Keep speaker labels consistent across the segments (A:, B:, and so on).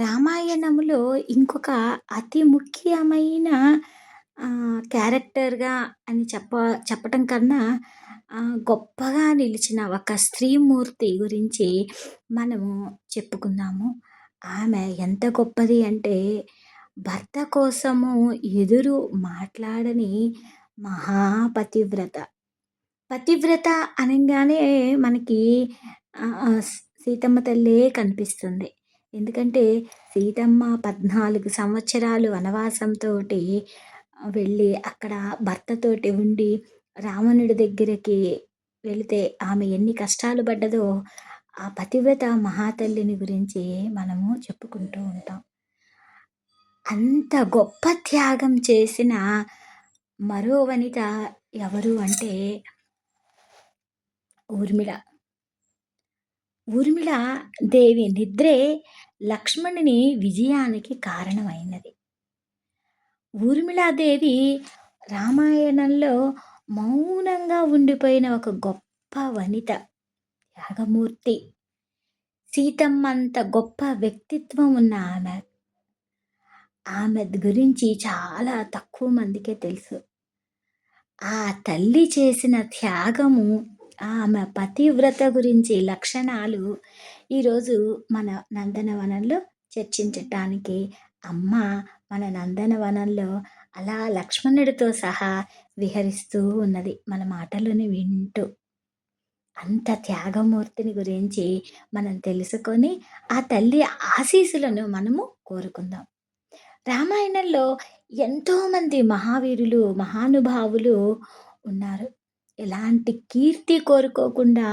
A: రామాయణంలో ఇంకొక అతి ముఖ్యమైన క్యారెక్టర్‌గా అని చెప్పటం కన్నా గొప్పగా నిలిచిన ఒక స్త్రీమూర్తి గురించి మనము చెప్పుకుందాము. ఆమె ఎంత గొప్పది అంటే భర్త కోసము ఎదురు మాట్లాడని మహాపతివ్రత. పతివ్రత అనంగానే మనకి ఆహ్, ఆహ్, సీతమ్మ తల్లే కనిపిస్తుంది. ఎందుకంటే సీతమ్మ 14 సంవత్సరాలు వనవాసంతోటి వెళ్ళి అక్కడ భర్తతోటి ఉండి రావణుడి దగ్గరికి వెళితే ఆమె ఎన్ని కష్టాలు పడ్డదో ఆ పతివ్రత మహాతల్లిని గురించి మనము చెప్పుకుంటూ ఉంటాం. అంత గొప్ప త్యాగం చేసిన మరో వనిత ఎవరు అంటే ఊర్మిళ. ఊర్మిళ దేవి నిద్రే లక్ష్మణుని విజయానికి కారణమైనది. ఊర్మిళాదేవి రామాయణంలో మౌనంగా ఉండిపోయిన ఒక గొప్ప వనిత, త్యాగమూర్తి. సీతమ్మంత గొప్ప వ్యక్తిత్వం ఉన్న ఆమె. ఆమె గురించి చాలా తక్కువ మందికే తెలుసు. ఆ తల్లి చేసిన త్యాగము, ఆమె పతివ్రత గురించి లక్షణాలు ఈరోజు మన నందనవనంలో చర్చించటానికి అమ్మ మన నందనవనంలో అలా లక్ష్మణుడితో సహా విహరిస్తూ ఉన్నది. మన మాటలను వింటూ. అంత త్యాగమూర్తిని గురించి మనం తెలుసుకొని, ఆ తల్లి ఆశీస్సులను మనము కోరుకుందాం. రామాయణంలో ఎంతోమంది మహావీరులు, మహానుభావులు ఉన్నారు. ఎలాంటి కీర్తి కోరుకోకుండా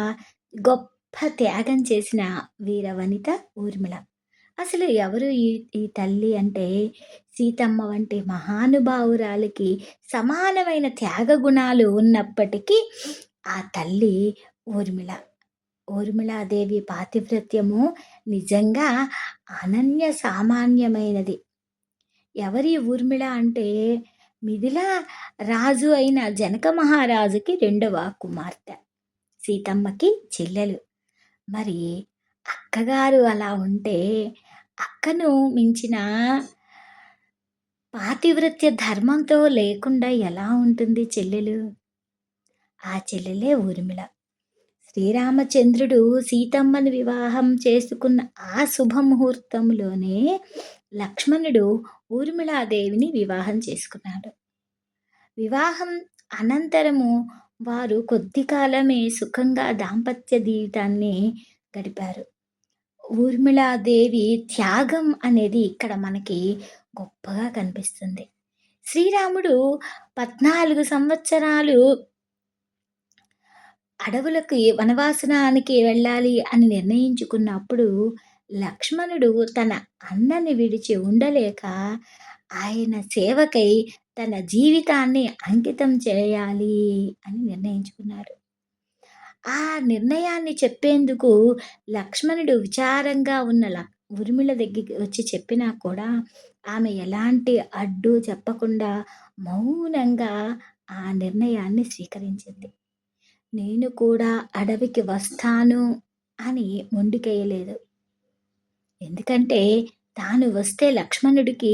A: గొప్ప త్యాగం చేసిన వీర వనిత ఊర్మిళ. అసలు ఎవరు ఈ తల్లి అంటే సీతమ్మ వంటి మహానుభావురాలికి సమానమైన త్యాగ గుణాలు ఉన్నప్పటికీ ఆ తల్లి ఊర్మిళ. ఊర్మిళాదేవి పాతివ్రత్యము నిజంగా అనన్య సామాన్యమైనది. ఎవరి ఊర్మిళ అంటే మిథిల రాజు అయిన జనక మహారాజుకి రెండవ కుమార్తె. సీతమ్మకి చెల్లెలు. మరి అక్కగారు అలా ఉంటే అక్కను మించిన పాతివ్రత్య ధర్మంతో లేకుండా ఎలా ఉంటుంది చెల్లెలు? ఆ చెల్లెలే ఊర్మిళ. శ్రీరామచంద్రుడు సీతమ్మని వివాహం చేసుకున్న ఆ శుభముహూర్తంలోనే లక్ష్మణుడు ఊర్మిళాదేవిని వివాహం చేసుకున్నాడు. వివాహం అనంతరము వారు కొద్ది కాలమే సుఖంగా దాంపత్య జీవితాన్ని గడిపారు. ఊర్మిళాదేవి త్యాగం అనేది ఇక్కడ మనకి గొప్పగా కనిపిస్తుంది. శ్రీరాముడు 14 సంవత్సరాలు అడవులకి వనవాసనానికి వెళ్ళాలి అని నిర్ణయించుకున్నప్పుడు లక్ష్మణుడు తన అన్నని విడిచి ఉండలేక ఆయన సేవకై తన జీవితాన్ని అంకితం చేయాలి అని నిర్ణయించుకున్నారు. ఆ నిర్ణయాన్ని చెప్పేందుకు లక్ష్మణుడు విచారంగా ఉన్న ఊర్మిళ దగ్గరికి వచ్చి చెప్పినా కూడా ఆమె ఎలాంటి అడ్డు చెప్పకుండా మౌనంగా ఆ నిర్ణయాన్ని స్వీకరించింది. నేను కూడా అడవికి వస్తాను అని మొండికెయ్యలేదు. ఎందుకంటే తాను వస్తే లక్ష్మణుడికి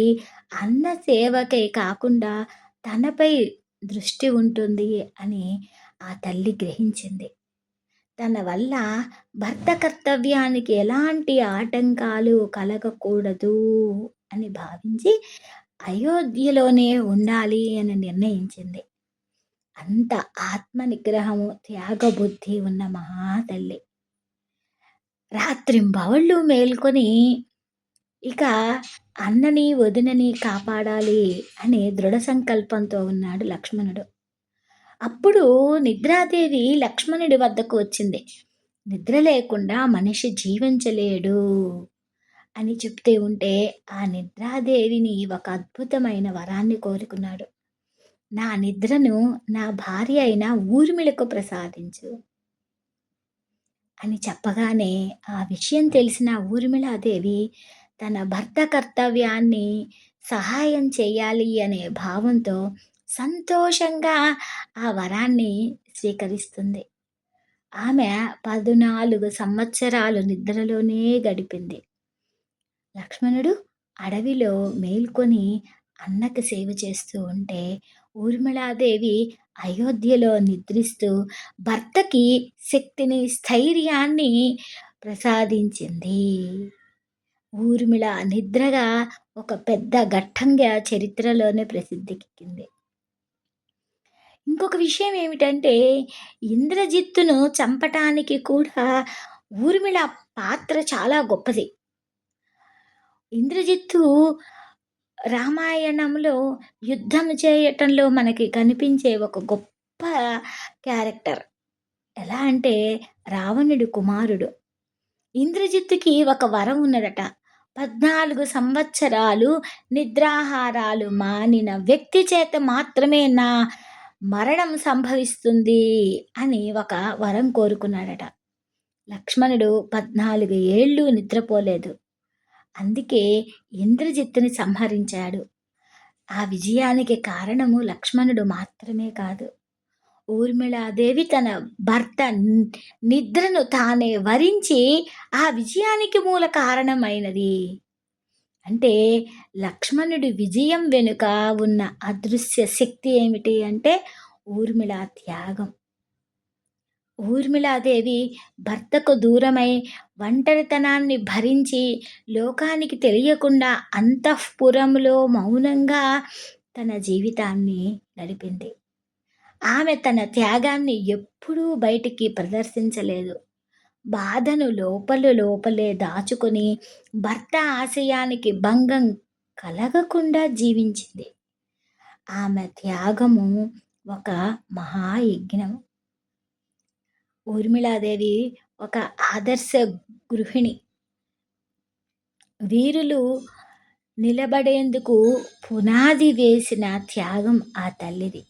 A: అన్న సేవకే కాకుండా తనపై దృష్టి ఉంటుంది అని ఆ తల్లి గ్రహించింది. తన వల్ల భర్త కర్తవ్యానికి ఎలాంటి ఆటంకాలు కలగకూడదు అని భావించి అయోధ్యలోనే ఉండాలి అని నిర్ణయించింది. అంత ఆత్మ నిగ్రహము, త్యాగబుద్ధి ఉన్న మహాతల్లి. రాత్రింబవళ్ళు మేల్కొని ఇక అన్నని, వదినని కాపాడాలి అనే దృఢ సంకల్పంతో ఉన్నాడు లక్ష్మణుడు. అప్పుడు నిద్రాదేవి లక్ష్మణుడి వద్దకు వచ్చింది. నిద్ర లేకుండా మనిషి జీవించలేడు అని చెప్తే ఉంటే ఆ నిద్రాదేవిని ఒక అద్భుతమైన వరాన్ని కోరుకున్నాడు. నా నిద్రను నా భార్య అయిన ఊర్మిళకు ప్రసాదించు అని చెప్పగానే ఆ విషయం తెలిసిన ఊర్మిళాదేవి తన భర్త కర్తవ్యాన్ని సహాయం చేయాలి అనే భావంతో సంతోషంగా ఆ వరాన్ని స్వీకరిస్తుంది. ఆమె 14 సంవత్సరాలు నిద్రలోనే గడిపింది. లక్ష్మణుడు అడవిలో మేల్కొని అన్నకి సేవ చేస్తూ ఉంటే, ఊర్మిళాదేవి అయోధ్యలో నిద్రిస్తూ భర్తకి శక్తిని, స్థైర్యాన్ని ప్రసాదించింది. ఊర్మిళ నిద్రగా ఒక పెద్ద ఘట్టంగా చరిత్రలోనే ప్రసిద్ధికెక్కింది. ఇంకొక విషయం ఏమిటంటే, ఇంద్రజిత్తును చంపటానికి కూడా ఊర్మిళ పాత్ర చాలా గొప్పది. ఇంద్రజిత్తు రామాయణంలో యుద్ధం చేయటంలో మనకి కనిపించే ఒక గొప్ప క్యారెక్టర్. ఎలా అంటే రావణుడి కుమారుడు. ఇంద్రజిత్తుకి ఒక వరం ఉన్నదట. 14 సంవత్సరాలు నిద్రాహారాలు మానిన వ్యక్తి చేత మాత్రమే నా మరణం సంభవిస్తుంది అని ఒక వరం కోరుకున్నాడట. లక్ష్మణుడు 14 ఏళ్ళు నిద్రపోలేదు. అందుకే ఇంద్రజిత్తుని సంహరించాడు. ఆ విజయానికి కారణము లక్ష్మణుడు మాత్రమే కాదు. ఊర్మిళాదేవి తన భర్త నిద్రను తానే వరించి ఆ విజయానికి మూల కారణమైనది. అంటే లక్ష్మణుడి విజయం వెనుక ఉన్న అదృశ్య శక్తి ఏమిటి అంటే ఊర్మిళ త్యాగం. ఊర్మిళాదేవి భర్తకు దూరమై ఒంటరితనాన్ని భరించి లోకానికి తెలియకుండా అంతఃపురంలో మౌనంగా తన జీవితాన్ని గడిపింది. ఆమె తన త్యాగాన్ని ఎప్పుడూ బయటికి ప్రదర్శించలేదు. బాధను లోపలే దాచుకొని భర్త ఆశయానికి భంగం కలగకుండా జీవించింది. ఆమె త్యాగము ఒక మహాయజ్ఞం. ఊర్మిళాదేవి ఒక ఆదర్శ గృహిణి. వీరులు నిలబడేందుకు పునాది వేసిన త్యాగం ఆ తల్లిది.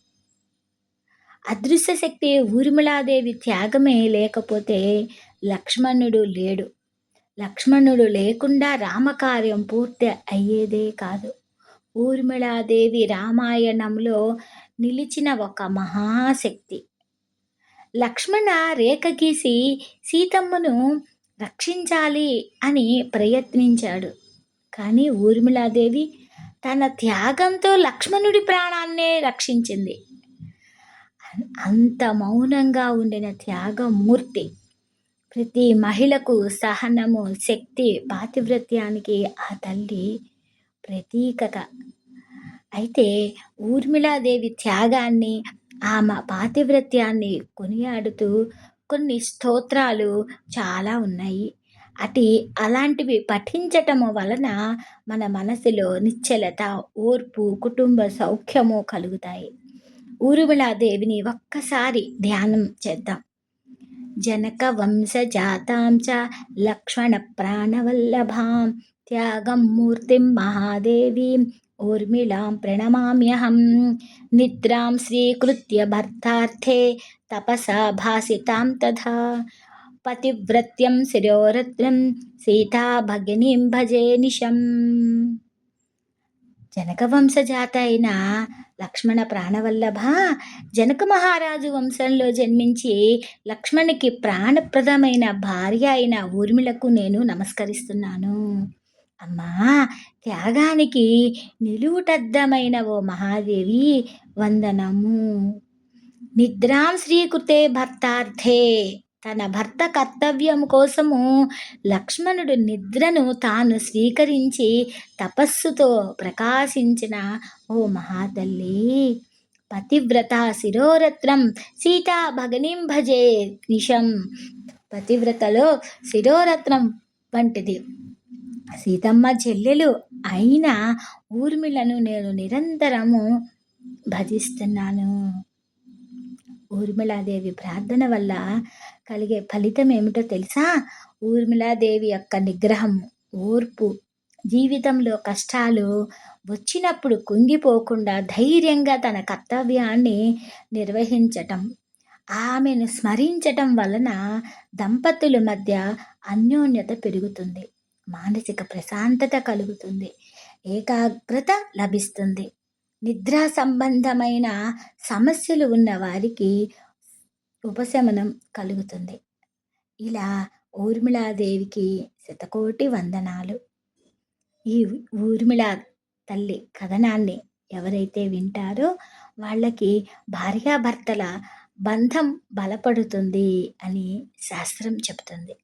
A: అదృశ్య శక్తి ఊర్మిళాదేవి త్యాగమే లేకపోతే లక్ష్మణుడు లేడు. లక్ష్మణుడు లేకుండా రామకార్యం పూర్తి అయ్యేదే కాదు. ఊర్మిళాదేవి రామాయణంలో నిలిచిన ఒక మహాశక్తి. లక్ష్మణ రేఖ గీసి సీతమ్మను రక్షించాలి అని ప్రయత్నించాడు. కానీ ఊర్మిళాదేవి తన త్యాగంతో లక్ష్మణుడి ప్రాణాన్నే రక్షించింది. అంత మౌనంగా ఉండిన త్యాగమూర్తి. ప్రతి మహిళకు సహనము, శక్తి, పాతివ్రత్యానికి ఆ తల్లి ప్రతీకత. అయితే ఊర్మిళాదేవి త్యాగాన్ని, ఆమె పాతివ్రత్యాన్ని కొనియాడుతూ కొన్ని స్తోత్రాలు చాలా ఉన్నాయి. అలాంటివి పఠించటము వలన మన మనసులో నిశ్చలత, ఓర్పు, కుటుంబ సౌఖ్యము కలుగుతాయి. ఊర్మిళాదేవిని ఒక్కసారి ధ్యానం చేద్దాం. జనక వంశజాతాం చ లక్ష్మణ ప్రాణవల్లభాం త్యాగం మూర్తిం మహాదేవీం ఊర్మిళాం ప్రణమామ్యహం. నిద్రాం స్వీకృత్య భర్తార్థే తపసా భాసితాం తథా పతివ్రత్యం శిరోరత్నం సీతా భగినీం భజే నిశం. జనక వంశజాత అయిన లక్ష్మణ ప్రాణవల్లభ, జనక మహారాజు వంశంలో జన్మించి లక్ష్మణునికి ప్రాణప్రదమైన భార్య అయిన ఊర్మిళకు నేను నమస్కరిస్తున్నాను. అమ్మా, త్యాగానికి నిలువుటద్దమైన ఓ మహాదేవి వందనము. నిద్రాం శ్రీకృతే భర్తార్థే, తన భర్త కర్తవ్యం కోసము లక్ష్మణుడు నిద్రను తాను స్వీకరించి తపస్సుతో ప్రకాశించిన ఓ మహాతల్లి. పతివ్రత శిరోరత్నం సీతా భగనిం భజే నిశం. పతివ్రతలో శిరోరత్నం వంటిది సీతమ్మ చెల్లెలు అయిన ఊర్మిళను నేను నిరంతరము భజిస్తున్నాను. ఊర్మిళాదేవి ప్రార్థన వల్ల కలిగే ఫలితం ఏమిటో తెలుసా? ఊర్మిళాదేవి యొక్క నిగ్రహం, ఓర్పు, జీవితంలో కష్టాలు వచ్చినప్పుడు కుంగిపోకుండా ధైర్యంగా తన కర్తవ్యాన్ని నిర్వహించటం, ఆమెను స్మరించటం వలన దంపతుల మధ్య అన్యోన్యత పెరుగుతుంది, మానసిక ప్రశాంతత కలుగుతుంది, ఏకాగ్రత లభిస్తుంది. నిద్రా సంబంధమైన సమస్యలు ఉన్న వారికి ఉపశమనం కలుగుతుంది. ఇలా ఊర్మిళాదేవికి శతకోటి వందనాలు. ఈ ఊర్మిళ తల్లి కథనాన్ని ఎవరైతే వింటారో వాళ్ళకి భార్యాభర్తల బంధం బలపడుతుంది అని శాస్త్రం చెప్తుంది.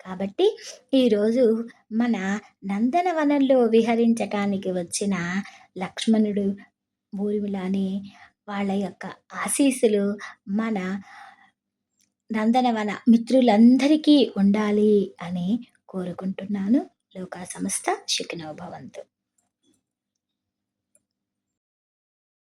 A: కాబట్టి ఈరోజు మన నందనవనంలో విహరించటానికి వచ్చిన లక్ష్మణుడు, ఊర్మిళని వాళ్ళ యొక్క ఆశీస్సులు మన నందనవన మిత్రులందరికీ ఉండాలి అని కోరుకుంటున్నాను. లోకా సమస్త సుఖినో భవంతు.